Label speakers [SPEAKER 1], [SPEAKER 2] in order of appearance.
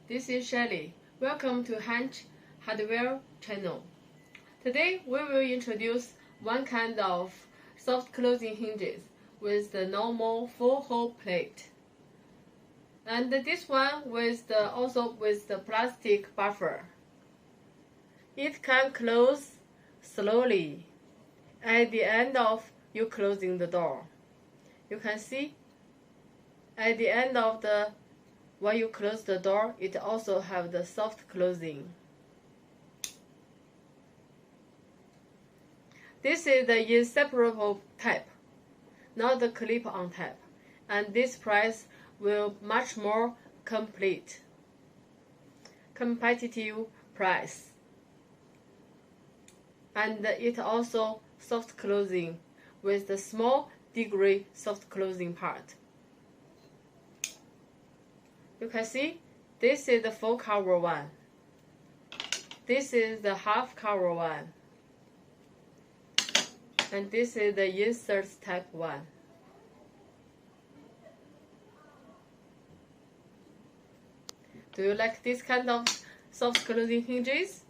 [SPEAKER 1] this is Shelly. Welcome to HENCH HARDWARE channel. Today we will introduce one kind of soft closing hinges with the normal 4-hole plate. And this one also with the plastic buffer. It can close slowly at the end of you closing the door. You can see at the end of when you close the door, it also have the soft closing. This is the inseparable type, not the clip-on type, and this price will much more competitive price. And it also soft closing with the small degree soft closing part. You can see this is the full cover one. This is the half cover one. And this is the insert type one. Do you like this kind of soft closing hinges?